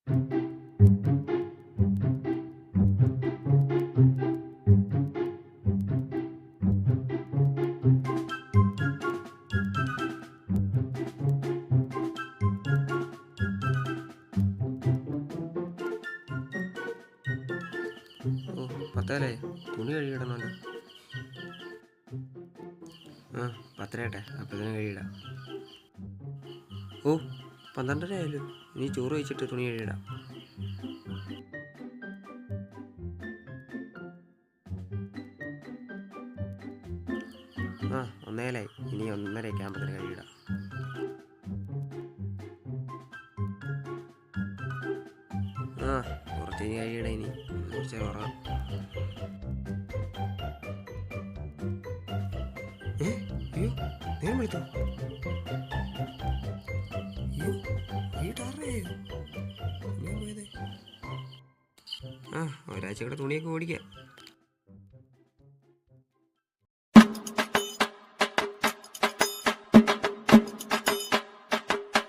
ഓ, പത്തേലേ തുണി കഴുകിയിടണമല്ലോ. ആ, 10:30 അപ്പത്തിന് കഴുകിയിടാം. ഓ, 12:30 ആയല്ലോ. ഇനി ചോറ് കഴിച്ചിട്ട് തുണി കഴുകിയിടാം. ആ, 1:00 ഇനി 1:30 ആകുമ്പത്തിന് കഴുകിയിടാം. ആ, കുറച്ച് ഇനി കഴുകിയിടാം. ഇനി കുറച്ച് ഉറങ്ങാം. അയ്യോ, നേരം വിളിത്തോ. അയ്യോ, വീട്ടാറയോ പോയത്. ആ, ഒരാഴ്ച കൂടെ തുണിയൊക്കെ ഓടിക്കാം.